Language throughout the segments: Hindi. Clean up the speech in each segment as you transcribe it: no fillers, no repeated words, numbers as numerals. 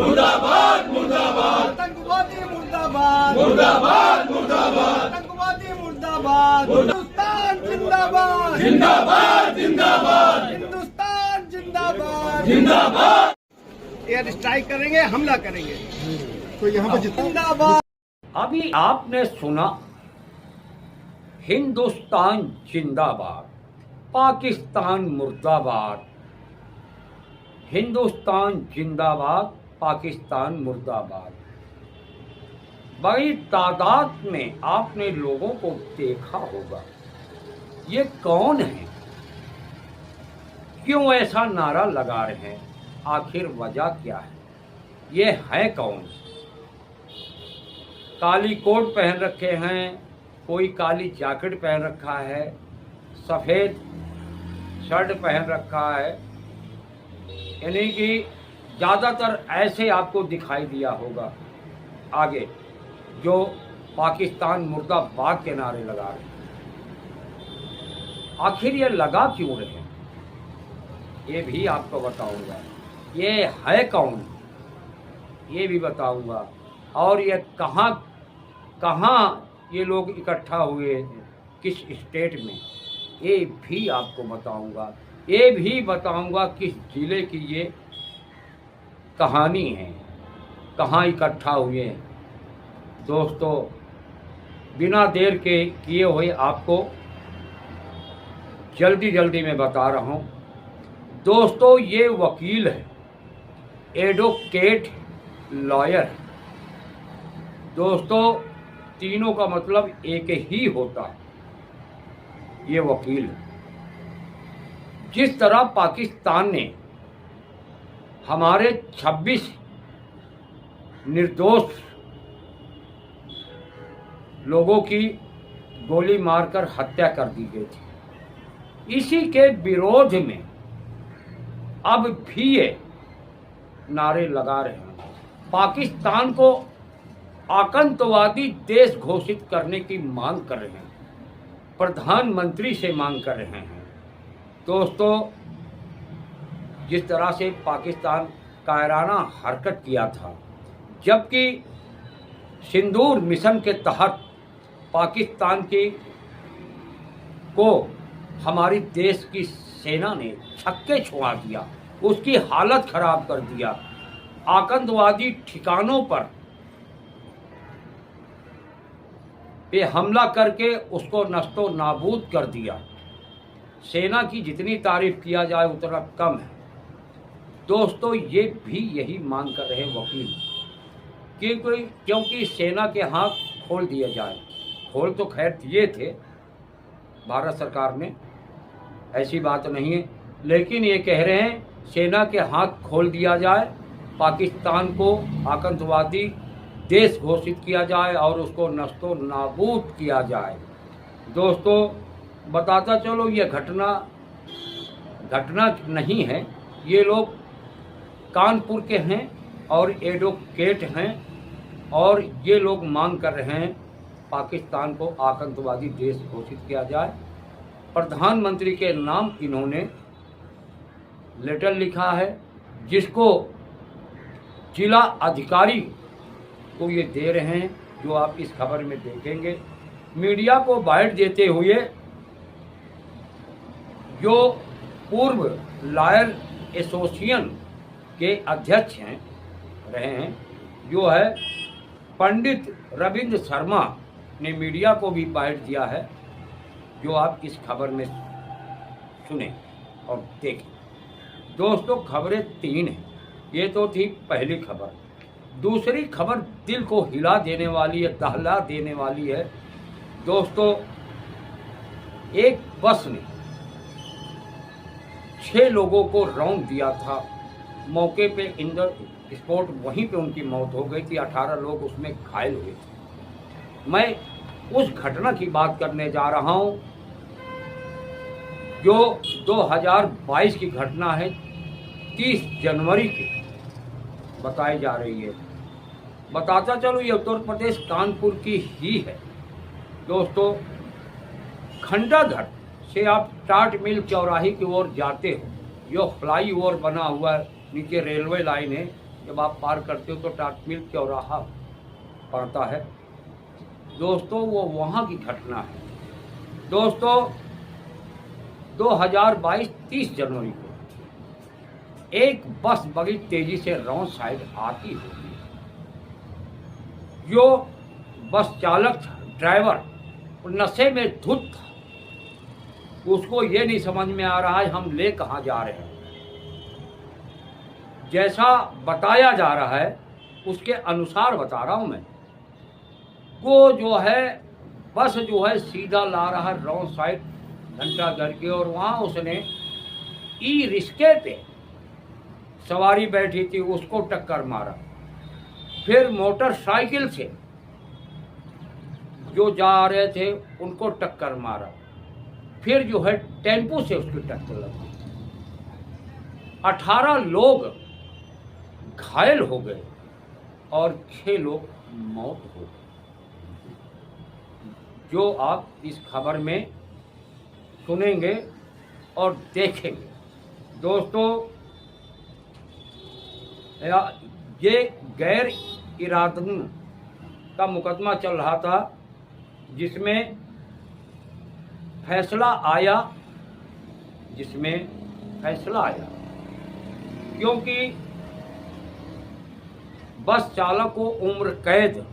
मुर्दाबाद मुर्दाबाद, आतंकवादी मुर्दाबाद, मुर्दाबाद मुर्दाबाद, आतंकवादी मुर्दाबाद, हिंदुस्तान जिंदाबाद, जिंदाबाद जिंदाबाद, हिंदुस्तान जिंदाबाद, जिंदाबाद। एयर स्ट्राइक करेंगे, हमला करेंगे, तो यहाँ पे जिंदाबाद। अभी आपने सुना हिंदुस्तान जिंदाबाद, पाकिस्तान मुर्दाबाद। हिंदुस्तान जिंदाबाद, पाकिस्तान मुर्दाबाद। बड़ी तादाद में आपने लोगों को देखा होगा। ये कौन है? क्यों ऐसा नारा लगा रहे हैं? आखिर वजह क्या है? ये है कौन? काली कोट पहन रखे हैं, कोई काली जैकेट पहन रखा है, सफ़ेद शर्ट पहन रखा है, यानी कि ज़्यादातर ऐसे आपको दिखाई दिया होगा आगे, जो पाकिस्तान मुर्दाबाद के नारे लगा रहे हैं। आखिर ये लगा क्यों रहे हैं, ये भी आपको बताऊंगा। ये है कौन, ये भी बताऊंगा। और ये कहाँ ये लोग इकट्ठा हुए, किस स्टेट में, ये भी आपको बताऊंगा। ये भी बताऊंगा किस जिले की ये कहानी है, कहाँ इकट्ठा हुए हैं। दोस्तों, बिना देर के किए हुए आपको जल्दी में बता रहा हूँ। दोस्तों, ये वकील है, एडवोकेट, लॉयर है। दोस्तों, तीनों का मतलब एक ही होता है, ये वकील है। जिस तरह पाकिस्तान ने हमारे 26 निर्दोष लोगों की गोली मारकर हत्या कर दी गई थी, इसी के विरोध में अब भी ये नारे लगा रहे हैं। पाकिस्तान को आतंकवादी देश घोषित करने की मांग कर रहे हैं, प्रधानमंत्री से मांग कर रहे हैं। दोस्तों, जिस तरह से पाकिस्तान कायराना हरकत किया था, जबकि सिंदूर मिशन के तहत पाकिस्तान को हमारी देश की सेना ने छक्के छुड़ा दिया, उसकी हालत खराब कर दिया, आतंकवादी ठिकानों पर पे हमला करके उसको नष्टो नाबूद कर दिया। सेना की जितनी तारीफ किया जाए उतना कम है। दोस्तों, ये भी यही मांग कर रहे वकील, क्योंकि सेना के हाथ खोल दिए जाए। खोल तो खैर दिए थे भारत सरकार ने, ऐसी बात नहीं है, लेकिन ये कह रहे हैं सेना के हाथ खोल दिया जाए, पाकिस्तान को आतंकवादी देश घोषित किया जाए और उसको नष्टो नाबूद किया जाए। दोस्तों, बताता चलो, ये घटना नहीं है। ये लोग कानपुर के हैं और एडवोकेट हैं, और ये लोग मांग कर रहे हैं पाकिस्तान को आतंकवादी देश घोषित किया जाए। प्रधानमंत्री के नाम इन्होंने लेटर लिखा है, जिसको जिला अधिकारी को ये दे रहे हैं, जो आप इस खबर में देखेंगे। मीडिया को बाइट देते हुए जो पूर्व लॉयर एसोसिएशन के अध्यक्ष रहे हैं, जो है पंडित रविंद्र शर्मा, ने मीडिया को भी बाइट दिया है, जो आप इस खबर में सुने और देखें। दोस्तों, खबरें 3 हैं। ये तो थी पहली खबर। दूसरी खबर दिल को हिला देने वाली है, दहला देने वाली है। दोस्तों, एक बस ने 6 लोगों को रौंद दिया था। मौके पे इंदर स्पॉट वहीं पे उनकी मौत हो गई थी, 18 लोग उसमें घायल हुए थे। मैं उस घटना की बात करने जा रहा हूं, जो 2022 की घटना है, 30 जनवरी की बताई जा रही है। बताता चलो, ये उत्तर प्रदेश कानपुर की ही है। दोस्तों, खंडाधर से आप टाट मिल चौराहे की ओर जाते हो, जो फ्लाई ओवर बना हुआ है, नीचे रेलवे लाइन है, जब आप पार करते हो तो टाट मिल चौराहा पड़ता है दोस्तों, वो वहाँ की घटना है दोस्तों। 2022 30 जनवरी को एक बस बड़ी तेजी से रॉन्ग साइड आती होगी। जो बस चालक ड्राइवर नशे में धुत था, उसको ये नहीं समझ में आ रहा है हम ले कहाँ जा रहे हैं। जैसा बताया जा रहा है उसके अनुसार बता रहा हूँ मैं। वो जो है बस जो है सीधा ला रहा है रॉन्ग साइड घंटाघर के, और वहाँ उसने ई रिक्शे पे सवारी बैठी थी उसको टक्कर मारा। फिर मोटरसाइकिल से जो जा रहे थे उनको टक्कर मारा। फिर जो है टेम्पो से उसकी टक्कर लगी। 18 लोग घायल हो गए और 6 लोग मौत हो गई। जो आप इस खबर में सुनेंगे और देखेंगे दोस्तों। ये गैर इरादतन का मुकदमा चल रहा था, जिसमें फैसला आया क्योंकि बस चालक को उम्र कैद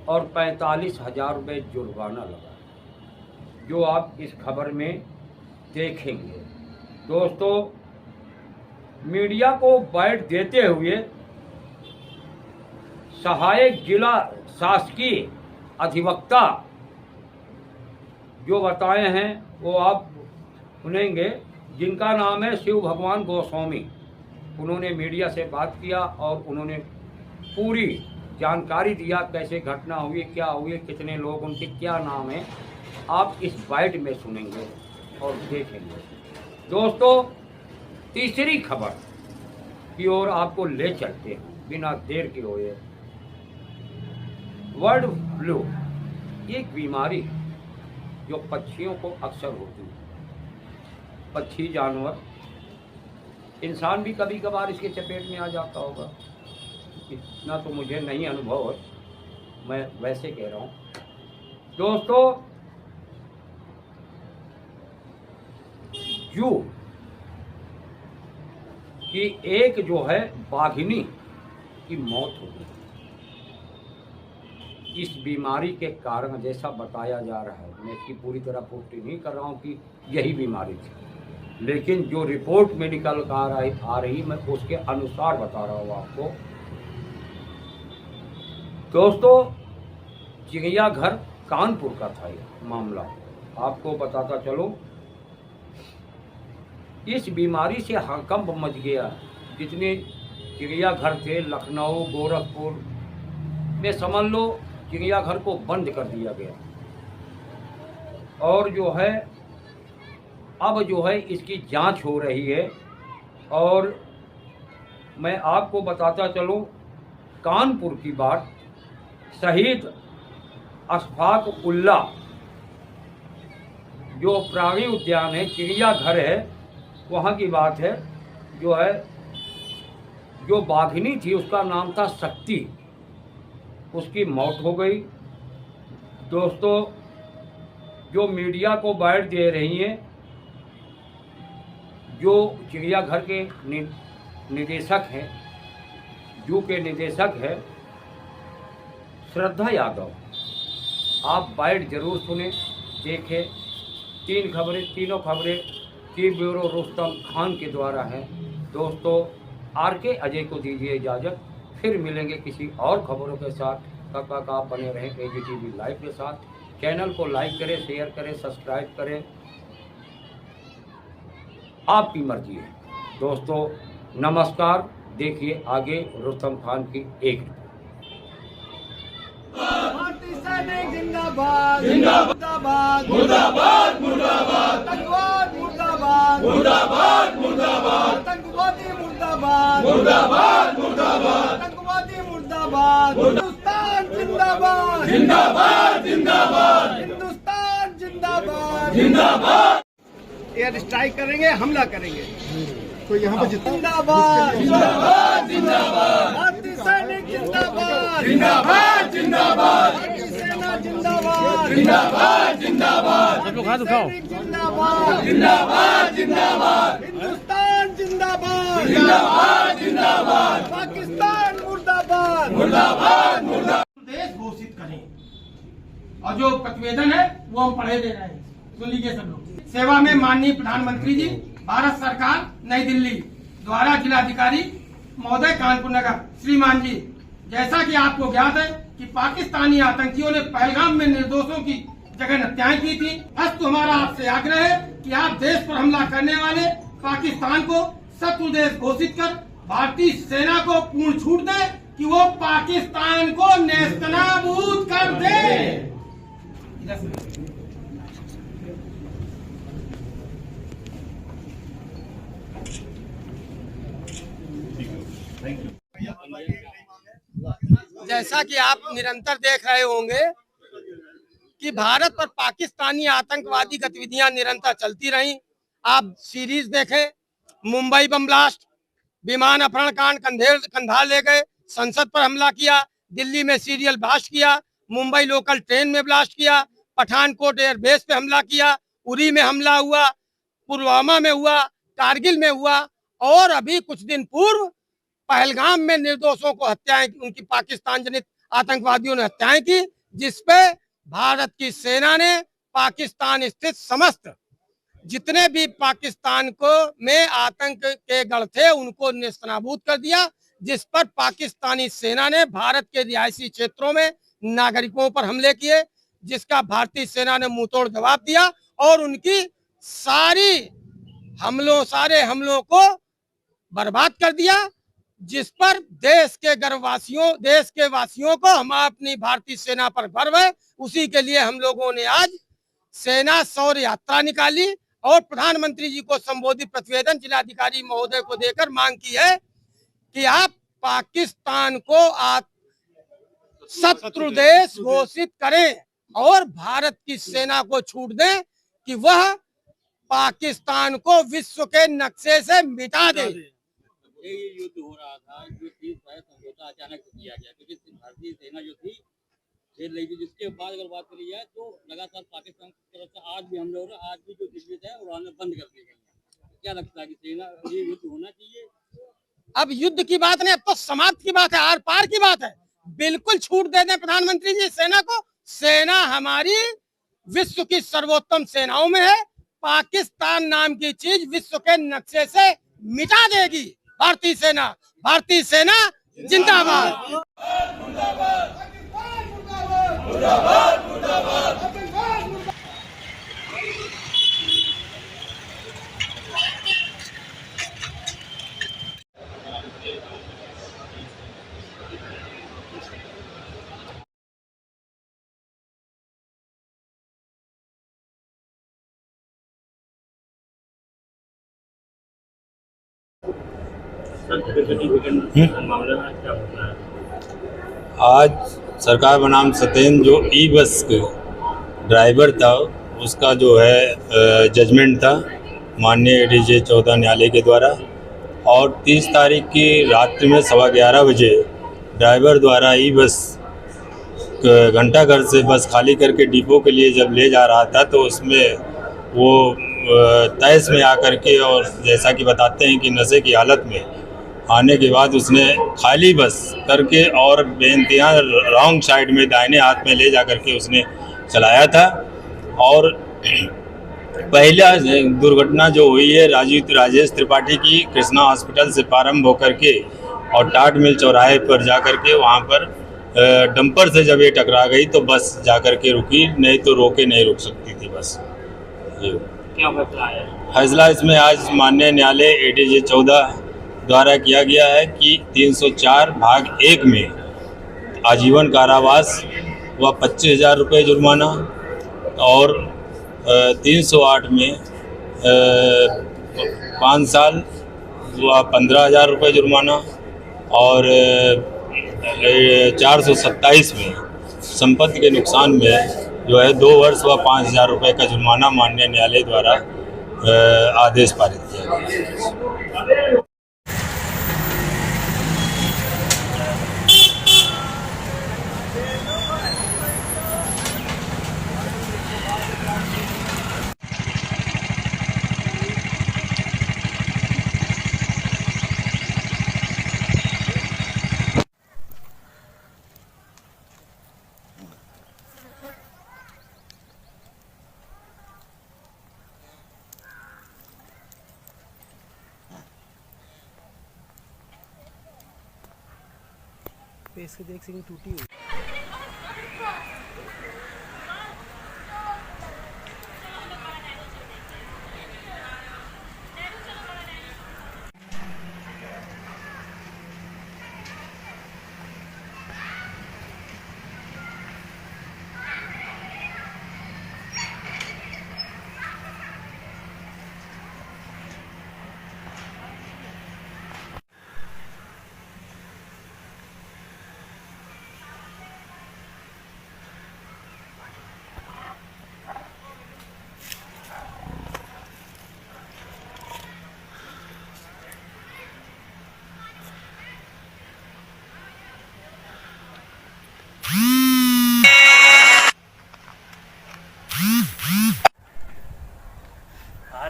और 45,000 रुपये जुर्माना लगा, जो आप इस खबर में देखेंगे दोस्तों। मीडिया को बाइट देते हुए सहायक जिला शासकीय अधिवक्ता जो बताए हैं वो आप सुनेंगे, जिनका नाम है शिव भगवान गोस्वामी। उन्होंने मीडिया से बात किया और उन्होंने पूरी जानकारी दिया, कैसे घटना हुई, क्या हुई, कितने लोग, उनके क्या नाम है। आप इस बाइट में सुनेंगे और देखेंगे दोस्तों। तीसरी खबर की ओर आपको ले चलते हैं बिना देर के हुए। बर्ड फ्लू एक बीमारी है जो पक्षियों को अक्सर होती है। पक्षी जानवर, इंसान भी कभी कभार इसके चपेट में आ जाता होगा, इतना तो मुझे नहीं अनुभव है, मैं वैसे कह रहा हूँ दोस्तों। जू कि एक जो है बाघिनी की मौत हो गई इस बीमारी के कारण, जैसा बताया जा रहा है। मैं इसकी पूरी तरह पुष्टि नहीं कर रहा हूँ कि यही बीमारी थी, लेकिन जो रिपोर्ट में निकल कर आ रही मैं उसके अनुसार बता रहा हूँ आपको दोस्तों। चिड़ियाघर कानपुर का था ये मामला, आपको बताता चलो। इस बीमारी से हड़कंप मच गया। जितने चिड़ियाघर थे लखनऊ, गोरखपुर में, समझ लो चिड़ियाघर को बंद कर दिया गया। और जो है अब जो है इसकी जांच हो रही है। और मैं आपको बताता चलूं, कानपुर की बात, शहीद अशफाक उल्ला जो प्राणी उद्यान है, चिड़ियाघर है, वहाँ की बात है। जो है जो बाघिनी थी उसका नाम था शक्ति, उसकी मौत हो गई दोस्तों। जो मीडिया को बाइट दे रही हैं, जो चिड़ियाघर के निदेशक हैं, जू के निदेशक हैं श्रद्धा यादव, आप बाइट जरूर सुने, देखें। तीनों खबरें चीफ ब्यूरो रुस्तम खान के द्वारा हैं दोस्तों। RK अजय को दीजिए इजाज़त, फिर मिलेंगे किसी और खबरों के साथ। तब तक आप बने रहें ABTV लाइव के साथ। चैनल को लाइक करें, शेयर करें, सब्सक्राइब करें, आपकी मर्जी है दोस्तों। नमस्कार। देखिए आगे रुस्तम खान की एक भारतीय सैनिक जिंदाबाद जिंदाबाद मुर्दाबाद मुर्दाबाद आतंकवाद मुर्दाबाद मुर्दाबाद मुर्दाबाद आतंकवादी मुर्दाबाद मुर्दाबाद मुर्दाबाद आतंकवादी मुर्दाबाद हिंदुस्तान जिंदाबाद जिंदाबाद जिंदाबाद हिंदुस्तान जिंदाबाद जिंदाबाद। एयर स्ट्राइक करेंगे, हमला करेंगे। तो यहाँ पे जिंदाबाद जिंदाबाद जिंदाबाद भारतीय सैनिक जिंदाबाद जिंदाबाद जिंदाबाद भारतीय सेना जिंदाबाद जिंदाबाद जिंदाबाद सैनिक जिंदाबाद जिंदाबाद जिंदाबाद हिंदुस्तान जिंदाबाद जिंदाबाद जिंदाबाद पाकिस्तान मुर्दाबाद मुर्दाबाद मुर्दाबाद देश घोषित करें। और जो प्रतिवेदन है वो हम पढ़े दे रहे हैं, सुन लीजिए सब लोग। सेवा में माननीय प्रधानमंत्री जी, भारत सरकार, नई दिल्ली द्वारा जिलाधिकारी महोदय कानपुर नगर। श्रीमान जी, जैसा कि आपको ज्ञात है कि पाकिस्तानी आतंकियों ने पहलगाम में निर्दोषों की जगह हत्याएं की थी। अस्तु हमारा आपसे आग्रह है कि आप देश पर हमला करने वाले पाकिस्तान को शत्रु देश घोषित कर भारतीय सेना को पूर्ण छूट दे कि वो पाकिस्तान को नेस्तनाबूद कर दे। जैसा कि आप निरंतर देख रहे होंगे कि भारत पर पाकिस्तानी आतंकवादी गतिविधियां निरंतर चलती रहीं। आप सीरीज देखें, मुंबई बम ब्लास्ट, विमान अपहरण कांड, कंधार ले गए, संसद पर हमला किया, दिल्ली में सीरियल ब्लास्ट किया, मुंबई लोकल ट्रेन में ब्लास्ट किया, पठानकोट एयरबेस पे हमला किया, उरी में हमला हुआ, पुलवामा में हुआ, कारगिल में हुआ और अभी कुछ दिन पूर्व पहलगाम में निर्दोषों को हत्याएं, उनकी पाकिस्तान जनित आतंकवादियों ने हत्याएं की, जिसपे भारत की सेना ने पाकिस्तान स्थित समस्त जितने भी पाकिस्तान को में आतंक के गढ़ थे उनको नेस्तनाबूद कर दिया, जिस पर पाकिस्तानी सेना ने भारत के रिहायशी क्षेत्रों में नागरिकों पर हमले किए, जिसका भारतीय सेना ने मुंहतोड़ जवाब दिया और उनकी सारे हमलों को बर्बाद कर दिया, जिस पर देश के वासियों को हम अपनी भारतीय सेना पर गर्व है। उसी के लिए हम लोगों ने आज सेना शौर्य यात्रा निकाली और प्रधानमंत्री जी को संबोधित प्रतिवेदन जिलाधिकारी महोदय को देकर मांग की है कि आप पाकिस्तान को शत्रु देश घोषित करें और भारत की सेना को छूट दें कि वह पाकिस्तान को विश्व के नक्शे से मिटा दे। ये युद्ध हो रहा था, जो समझौता अचानक किया गया क्योंकि भारतीय सेना जो थी झेल रही थी, जिसके बाद अगर बात करी जाए तो लगातार पाकिस्तान की तरफ से आज भी हमले हो रहे हैं, आज भी जो दिल्ली है उड़ानें बंद कर दी गई हैं। क्या लगता है कि सेना ये युद्ध होना चाहिए? अब युद्ध की बात नहीं, अब तो समाप्त की बात है, आर पार की बात है। बिल्कुल छूट दे दें प्रधानमंत्री जी सेना को। सेना हमारी विश्व की सर्वोत्तम सेनाओं में है। पाकिस्तान नाम की चीज विश्व के नक्शे से मिटा देगी भारतीय सेना जिंदाबाद। मुर्दाबाद मुर्दाबाद आज सरकार बनाम सत्येंद्र जो ई बस के ड्राइवर था उसका जो है जजमेंट था माननीय ADJ 14 न्यायालय के द्वारा, और 30 तारीख की रात्रि में 11:15 बजे ड्राइवर द्वारा ई बस घंटाघर से बस खाली करके डिपो के लिए जब ले जा रहा था तो उसमें वो तैस में आकर के, और जैसा कि बताते हैं कि नशे की हालत में आने के बाद उसने खाली बस करके और बेइंतहा रॉन्ग साइड में दाहिने हाथ में ले जा करके उसने चलाया था। और पहला दुर्घटना जो हुई है राजेश त्रिपाठी की कृष्णा हॉस्पिटल से प्रारंभ होकर के और टाट मिल चौराहे पर जा कर के वहाँ पर डंपर से जब ये टकरा गई तो बस जा कर के रुकी, नहीं तो रोके नहीं रुक सकती थी बस। ये क्या फैसला है? फैसला इसमें आज माननीय न्यायालय ADJ 14 द्वारा किया गया है कि 304 भाग 1 में आजीवन कारावास व 25,000 रुपये जुर्माना, और 308 में 5 साल व 15,000 रुपये जुर्माना, और 427 में संपत्ति के नुकसान में जो है 2 वर्ष व 5,000 रुपये का जुर्माना माननीय न्यायालय द्वारा आदेश पारित किया गया। इसके देख सिंह टूटी हुई।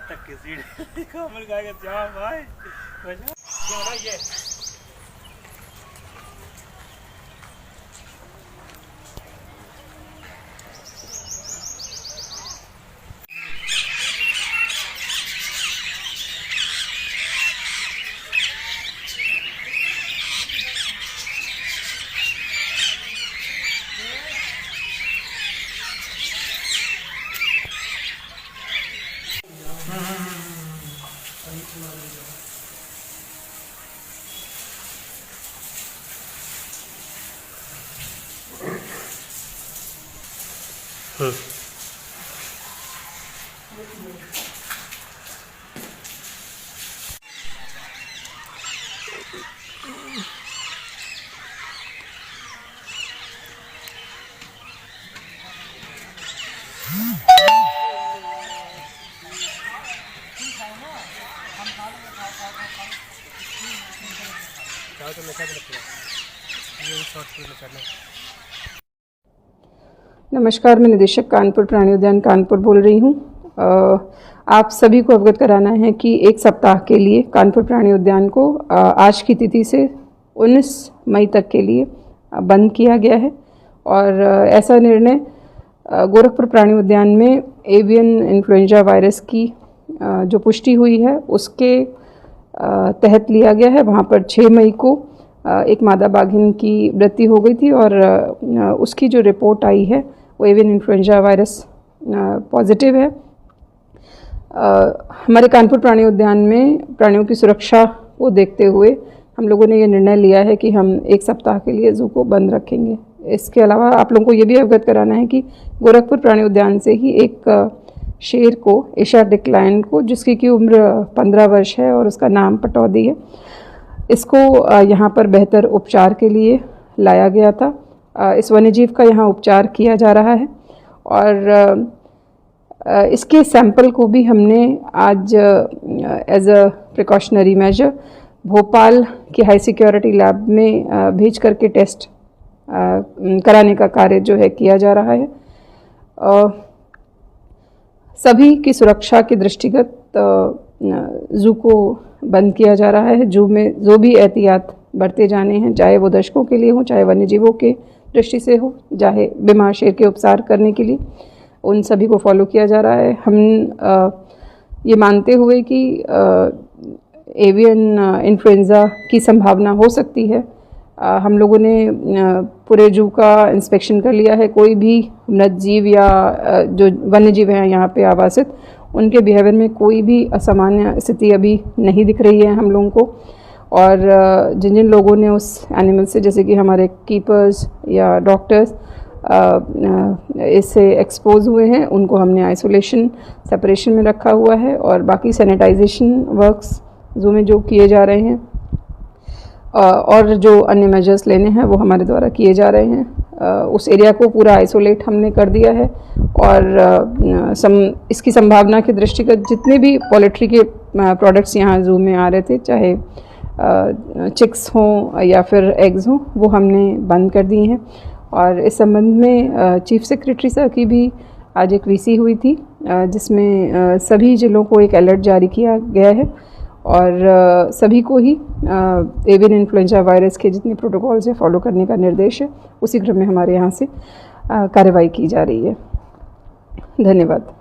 तक की सीढ़ी कमल का जा भाई ये नमस्कार, मैं निदेशक कानपुर प्राणी उद्यान कानपुर बोल रही हूँ। आप सभी को अवगत कराना है कि एक सप्ताह के लिए कानपुर प्राणी उद्यान को आज की तिथि से 19 मई तक के लिए बंद किया गया है और ऐसा निर्णय गोरखपुर प्राणी उद्यान में एवियन इन्फ्लुएंजा वायरस की जो पुष्टि हुई है उसके तहत लिया गया है। वहाँ पर 6 मई को एक मादा बाघिन की मृत्यु हो गई थी और उसकी जो रिपोर्ट आई है वो एवियन इन्फ्लुएंजा वायरस पॉजिटिव है। हमारे कानपुर प्राणी उद्यान में प्राणियों की सुरक्षा को देखते हुए हम लोगों ने ये निर्णय लिया है कि हम एक सप्ताह के लिए जू को बंद रखेंगे। इसके अलावा आप लोगों को ये भी अवगत कराना है कि गोरखपुर प्राणी उद्यान से ही एक शेर को, एशियाटिक लायन को, जिसकी की उम्र 15 वर्ष है और उसका नाम पटौदी है, इसको यहाँ पर बेहतर उपचार के लिए लाया गया था। इस वन्यजीव का यहाँ उपचार किया जा रहा है और इसके सैंपल को भी हमने आज as a precautionary measure Bhopal की हाई सिक्योरिटी लैब में भेज करके टेस्ट कराने का कार्य जो है किया जा रहा है। सभी की सुरक्षा के दृष्टिगत जू को बंद किया जा रहा है। जू में जो भी एहतियात बरते जाने हैं, चाहे वो दर्शकों के लिए हो, चाहे वन्यजीवों के दृष्टि से हो, चाहे बीमार शेर के उपचार करने के लिए, उन सभी को फॉलो किया जा रहा है। हम ये मानते हुए कि एवियन इन्फ्लुएंजा की संभावना हो सकती है, हम लोगों ने पूरे जू का इंस्पेक्शन कर लिया है। कोई भी मृत जीव या जो वन्य जीव हैं यहाँ पे आवासित, उनके बिहेवियर में कोई भी असामान्य स्थिति अभी नहीं दिख रही है हम लोगों को। और जिन जिन लोगों ने उस एनिमल से, जैसे कि हमारे कीपर्स या डॉक्टर्स इससे एक्सपोज हुए हैं, उनको हमने आइसोलेशन सेपरेशन में रखा हुआ है और बाकी सैनिटाइजेशन वर्क्स जू में जो किए जा रहे हैं और जो अन्य मेजर्स लेने हैं वो हमारे द्वारा किए जा रहे हैं। उस एरिया को पूरा आइसोलेट हमने कर दिया है और इसकी संभावना के दृष्टिगत जितने भी पोल्ट्री के प्रोडक्ट्स यहाँ जू में आ रहे थे, चाहे चिक्स हों या फिर एग्स हों, वो हमने बंद कर दिए हैं। और इस संबंध में चीफ सेक्रेटरी सर की भी आज एक वीसी हुई थी, जिसमें सभी जिलों को एक अलर्ट जारी किया गया है और सभी को ही एवियन इन्फ्लुएंजा वायरस के जितने प्रोटोकॉल्स हैं फॉलो करने का निर्देश है। उसी क्रम में हमारे यहाँ से कार्रवाई की जा रही है। धन्यवाद।